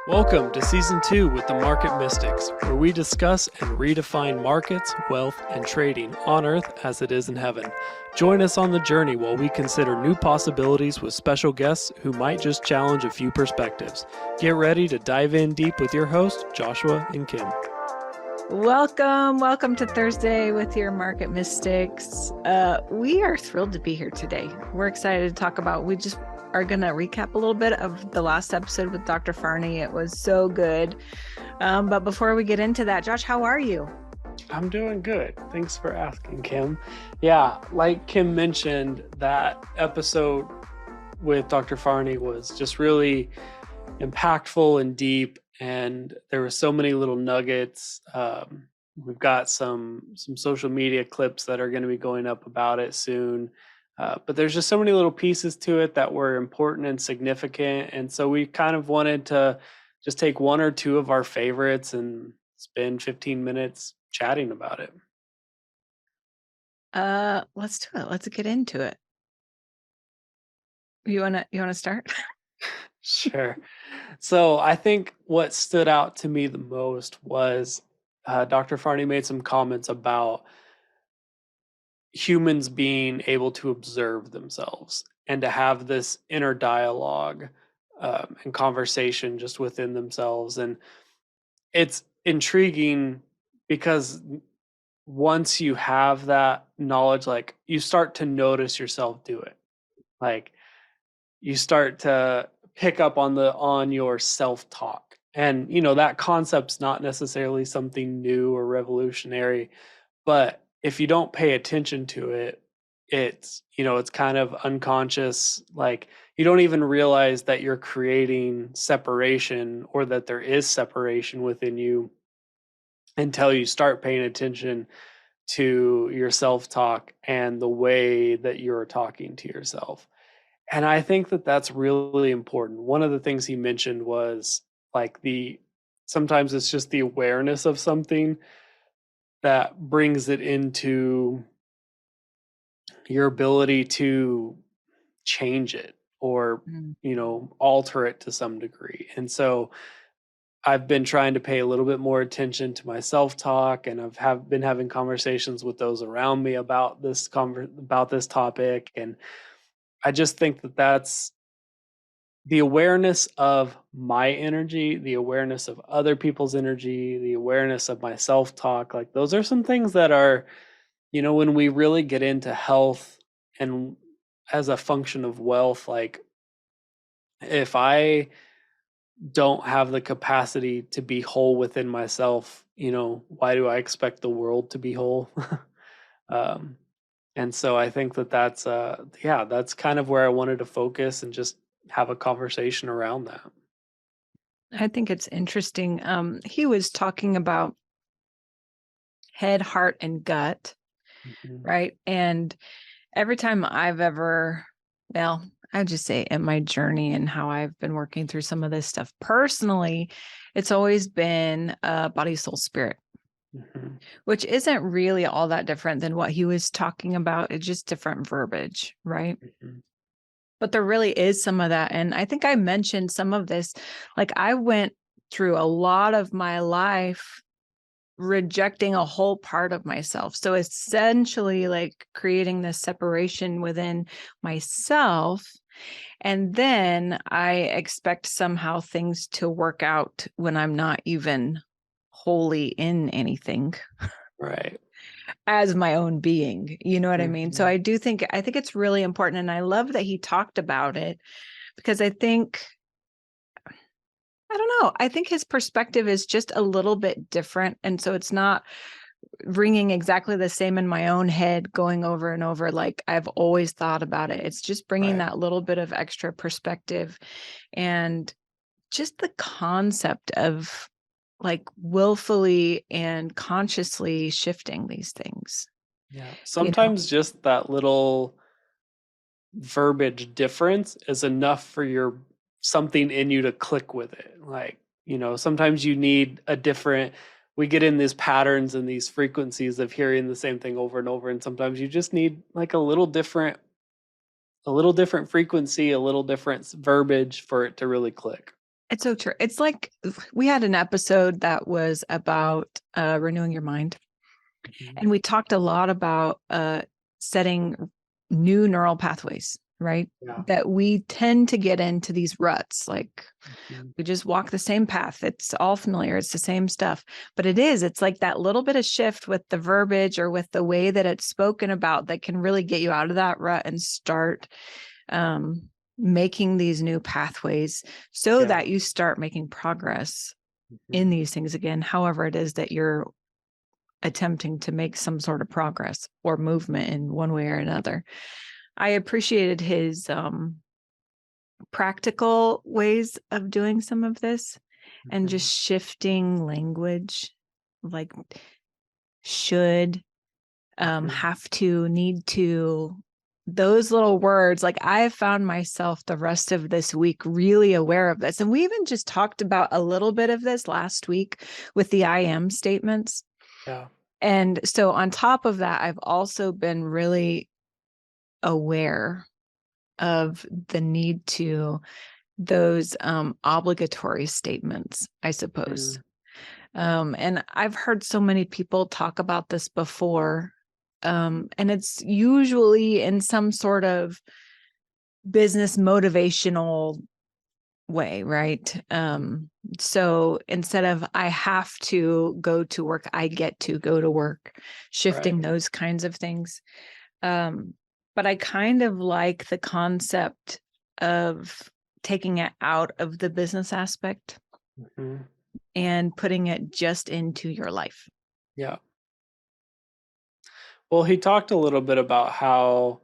Welcome to Season 2 with the Market Mystics, where we discuss and redefine markets, wealth, and trading on Earth as it is in heaven. Join us on the journey while we consider new possibilities with special guests who might just challenge a few perspectives. Get ready to dive in deep with your hosts, Joshua and Kim. Welcome to Thursday with your Market Mystics. We are thrilled to be here today. We're excited to talk about, we just are going to recap a little bit of the last episode with Dr. Farney. It was so good. But before we get into that, Josh, how are you? I'm doing good. Thanks for asking, Kim. Yeah, like Kim mentioned, that episode with Dr. Farney was just really impactful and deep, and there were so many little nuggets. We've got some social media clips that are going to be going up about it soon. But there's just so many little pieces to it that were important and significant. And so we kind of wanted to just take one or two of our favorites and spend 15 minutes chatting about it. Let's do it. Let's get into it. You wanna start? Sure. So I think what stood out to me the most was Dr. Farney made some comments about humans being able to observe themselves and to have this inner dialogue and conversation just within themselves. And it's intriguing because once you have that knowledge, like you start to notice yourself do it. Like you start to pick up on your self-talk. And that concept's not necessarily something new or revolutionary, but if you don't pay attention to it, it's kind of unconscious. Like you don't even realize that you're creating separation or that there is separation within you until you start paying attention to your self-talk and the way that you're talking to yourself. And I think that that's really important. One of the things he mentioned was like sometimes it's just the awareness of something that brings it into your ability to change it or alter it to some degree. And so I've been trying to pay a little bit more attention to my self-talk, and I've been having conversations with those around me about this topic. And I just think that that's the awareness of my energy, the awareness of other people's energy, the awareness of my self-talk. Like those are some things that are, when we really get into health and as a function of wealth, like if I don't have the capacity to be whole within myself, why do I expect the world to be whole? um, and so I think that that's kind of where I wanted to focus and just have a conversation around that. I think it's interesting. He was talking about head, heart, and gut, Mhm. right? And every time I'd just say in my journey and how I've been working through some of this stuff personally, it's always been body, soul, spirit, Mhm. which isn't really all that different than what he was talking about. It's just different verbiage, right? Mhm. But there really is some of that. And I think I mentioned some of this. Like I went through a lot of my life rejecting a whole part of myself. So essentially like creating this separation within myself. And then I expect somehow things to work out when I'm not even wholly in anything Right. as my own being. You know what I mean? So Mhm. I think it's really important. And I love that he talked about it because I don't know. I think his perspective is just a little bit different. And so it's not ringing exactly the same in my own head, going over and over like I've always thought about it. It's just bringing Right. that little bit of extra perspective and just the concept of like willfully and consciously shifting these things, Yeah. you know? Sometimes just that little verbiage difference is enough for your something in you to click with it. Like, sometimes you need we get in these patterns and these frequencies of hearing the same thing over and over. And sometimes you just need like a little different frequency, a little different verbiage for it to really click. It's so true. It's like we had an episode that was about renewing your mind. Mhm. And we talked a lot about setting new neural pathways, right? Yeah. That we tend to get into these ruts. Like Mhm. we just walk the same path. It's all familiar. It's the same stuff. But it's like that little bit of shift with the verbiage or with the way that it's spoken about that can really get you out of that rut and start um, making these new pathways so Yeah. that you start making progress in Mhm. these things again, however it is that you're attempting to make some sort of progress or movement in one way or another. I appreciated his practical ways of doing some of this and Mhm. just shifting language like should, Mhm. have to, need to, those little words. Like I found myself the rest of this week really aware of this. And we even just talked about a little bit of this last week with the I am statements. Yeah. And so on top of that, I've also been really aware of the need to those obligatory statements, I suppose. Mhm. And I've heard so many people talk about this before. And it's usually in some sort of business motivational way, right? So instead of I have to go to work, I get to go to work, Right. shifting those kinds of things. Um, but I kind of like the concept of taking it out of the business aspect Mhm. and putting it just into your life. Yeah. Well, he talked a little bit about how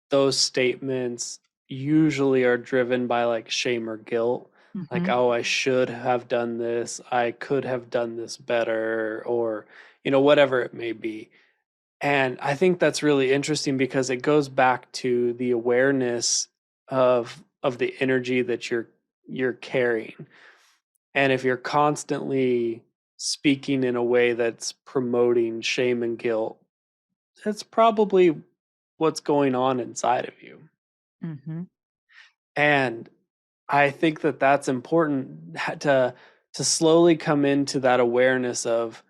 those statements usually are driven by like shame or guilt. Like, Mhm. oh, I should have done this. I could have done this better, or, whatever it may be. And I think that's really interesting because it goes back to the awareness of the energy that you're carrying. And if you're constantly speaking in a way that's promoting shame and guilt, that's probably what's going on inside of you. Mhm. And I think that that's important to slowly come into that awareness of,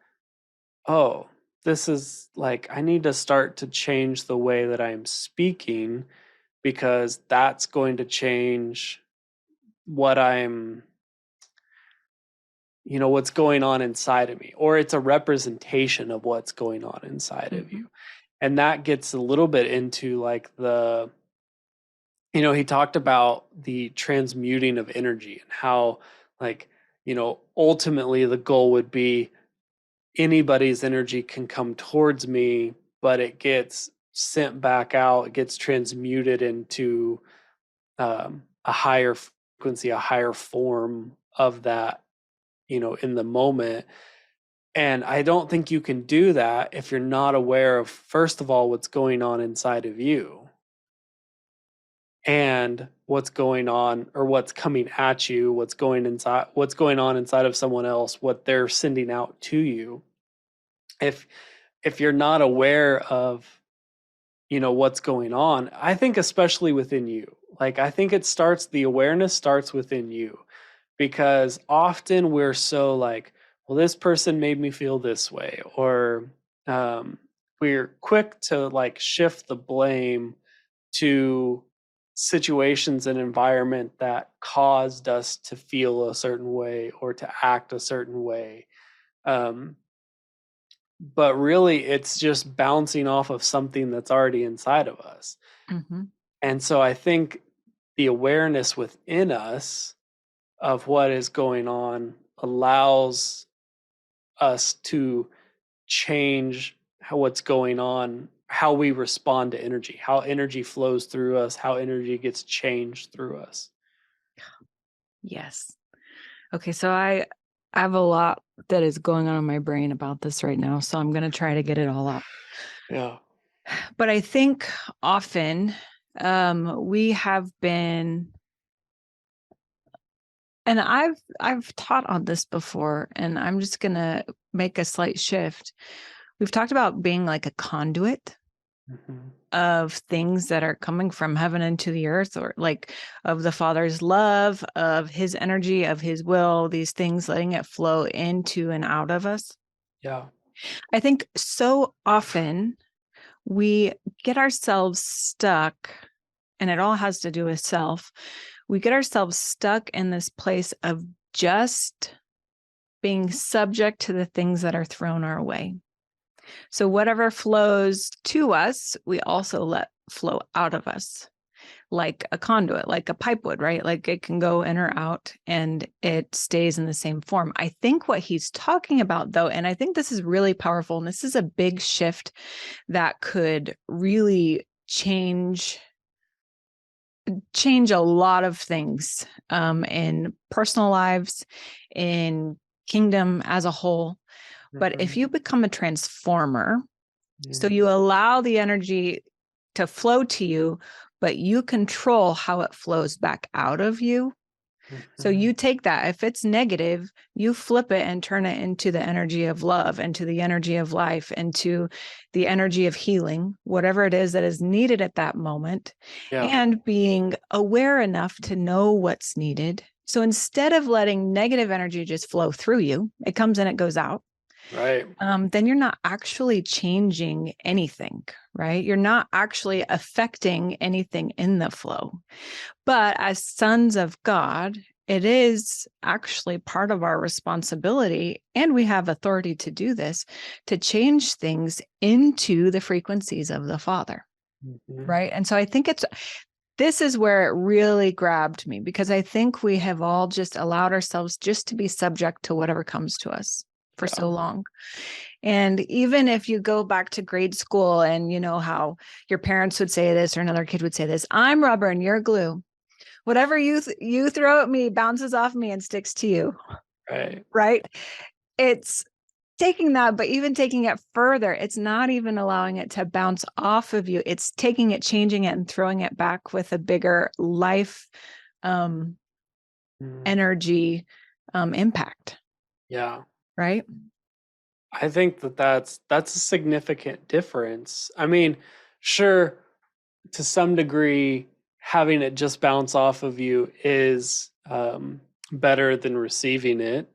oh, this is like I need to start to change the way that I'm speaking because that's going to change what what's going on inside of me, or it's a representation of what's going on inside of you. Mhm. And that gets a little bit into like he talked about the transmuting of energy and how, like, ultimately the goal would be anybody's energy can come towards me, but it gets sent back out, it gets transmuted into a higher frequency, a higher form of that, in the moment. And I don't think you can do that if you're not aware of, first of all, what's going on inside of you and what's going on or what's coming at you, what's going on inside of someone else, what they're sending out to you. If if you're not aware of, what's going on, I think especially within you. Like I think the awareness starts within you because often we're so like, well, this person made me feel this way, or um, we're quick to like shift the blame to situations and environment that caused us to feel a certain way or to act a certain way. Um, but really, it's just bouncing off of something that's already inside of us. Mhm. And so I think the awareness within us of what is going on allows us to change what's going on, how we respond to energy, how energy flows through us, how energy gets changed through us. Yes. Okay, so I have a lot that is going on in my brain about this right now, so I'm going to try to get it all out. Yeah. But I think often we have been, and I've taught on this before, and I'm just going to make a slight shift. We've talked about being like a conduit, Mhm. of things that are coming from heaven into the earth, or like of the Father's love, of his energy, of his will, these things, letting it flow into and out of us. Yeah. I think so often we get ourselves stuck, and it all has to do with self. We get ourselves stuck in this place of just being subject to the things that are thrown our way. So, whatever flows to us, we also let flow out of us, like a conduit, like a pipe would, right? Like it can go in or out and it stays in the same form. I think what he's talking about, though, and I think this is really powerful, and this is a big shift that could really change a lot of things in personal lives, in kingdom as a whole. But if Mhm. you become a transformer, so Yeah. you allow the energy to flow to you, but you control how it flows back out of you. So Mhm. you take that. If it's negative, you flip it and turn it into the energy of love, into the energy of life, into the energy of healing, whatever it is that is needed at that moment, Yeah. and being aware enough to know what's needed. So instead of letting negative energy just flow through you, it comes in, it goes out, Right. then you're not actually changing anything, right? You're not actually affecting anything in the flow. But as sons of God, it is actually part of our responsibility, and we have authority to do this, to change things into the frequencies of the Father, Mhm. right? And so I think this is where it really grabbed me, because I think we have all just allowed ourselves just to be subject to whatever comes to us for Yeah. so long. And even if you go back to grade school, and you know how your parents would say this or another kid would say this, I'm rubber and you're glue. Whatever you throw at me bounces off me and sticks to you, Right. right? It's taking that, but even taking it further, it's not even allowing it to bounce off of you. It's taking it, changing it, and throwing it back with a bigger life um, Mm. energy impact, Yeah. right? I think that that's a significant difference. I mean, sure, to some degree, having it just bounce off of you is better than receiving it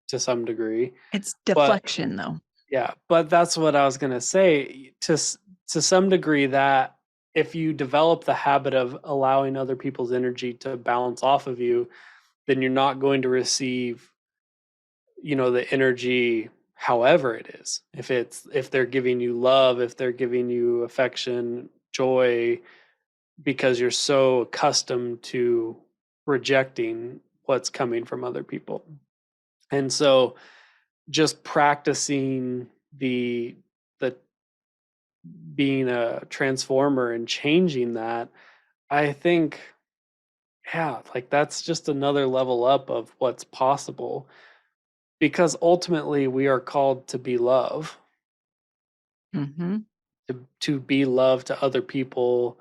to some degree. It's But deflection, though. yeah, but that's what I was gonna say. To some degree, that if you develop the habit of allowing other people's energy to bounce off of you, then you're not going to receive, the energy however it is. If they're giving you love, if they're giving you affection, joy, because you're so accustomed to rejecting what's coming from other people. And so just practicing the being a transformer and changing that, I think, yeah, like that's just another level up of what's possible, because ultimately we are called to be love, Hmm. to be love to other people.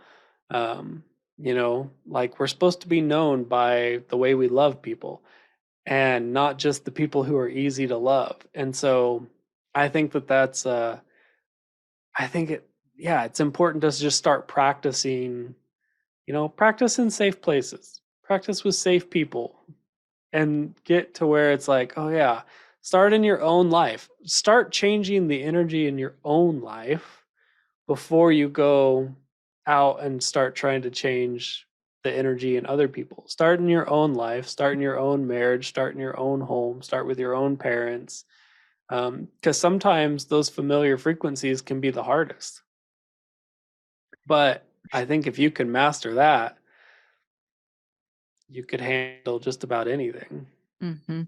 Like we're supposed to be known by the way we love people, and not just the people who are easy to love. And so I think I think it's important to just start practicing, practice in safe places, practice with safe people, and get to where it's like, oh yeah, start in your own life. Start changing the energy in your own life before you go out and start trying to change the energy in other people. Start in your own life, start in your own marriage, start in your own home, start with your own parents. Because sometimes those familiar frequencies can be the hardest. But I think if you can master that, you could handle just about anything. Hmm.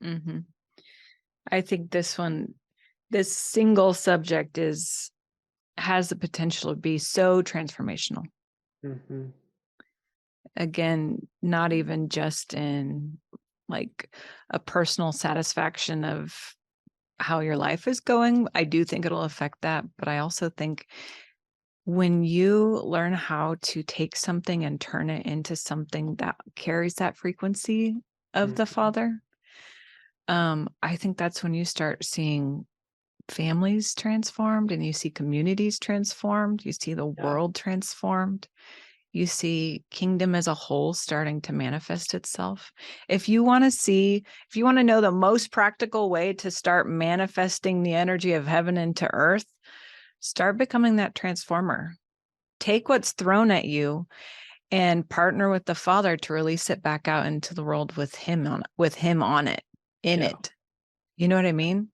Hmm. I think this single subject has the potential to be so transformational. Hmm. Again, not even just in like a personal satisfaction of how your life is going. I do think it'll affect that, but I also think when you learn how to take something and turn it into something that carries that frequency of the Hmm. Father, I think that's when you start seeing families transformed and you see communities transformed. You see the Yeah. world transformed. You see kingdom as a whole starting to manifest itself. If you want to know the most practical way to start manifesting the energy of heaven into earth, start becoming that transformer. Take what's thrown at you and partner with the Father to release it back out into the world with him on it, in Yeah. it. You know what I mean?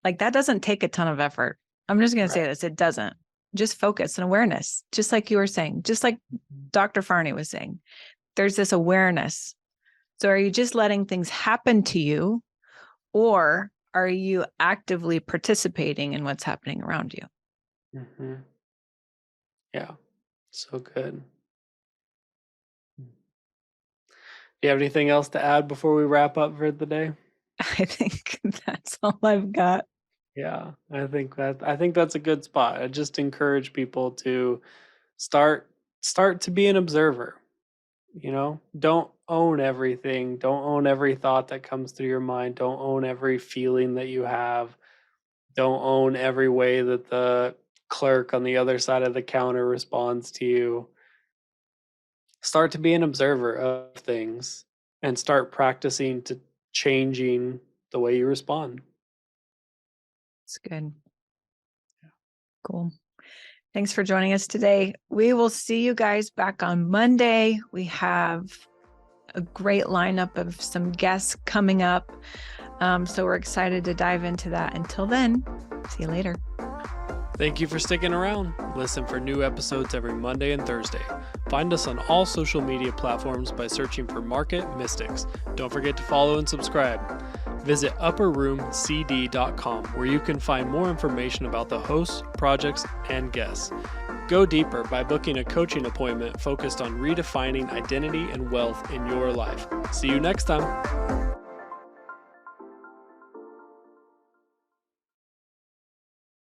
Like that doesn't take a ton of effort. I'm just going to say Right. this. It doesn't. Just focus and awareness, just like you were saying, just like Mhm. Dr. Farney was saying. There's this awareness. So are you just letting things happen to you, or are you actively participating in what's happening around you? Mhm. Yeah. So good. Do you have anything else to add before we wrap up for the day? I think that's all I've got. Yeah, I think that's a good spot. I just encourage people to start start to be an observer, you know? Don't own everything. Don't own every thought that comes through your mind. Don't own every feeling that you have. Don't own every way that the clerk on the other side of the counter responds to you. Start to be an observer of things and start practicing to changing the way you respond. It's good. Cool. Thanks for joining us today. We will see you guys back on Monday. We have a great lineup of some guests coming up. So we're excited to dive into that. Until then, see you later. Thank you for sticking around. Listen for new episodes every Monday and Thursday. Find us on all social media platforms by searching for Market Mystics. Don't forget to follow and subscribe. Visit upperroomcd.com where you can find more information about the hosts, projects, and guests. Go deeper by booking a coaching appointment focused on redefining identity and wealth in your life. See you next time.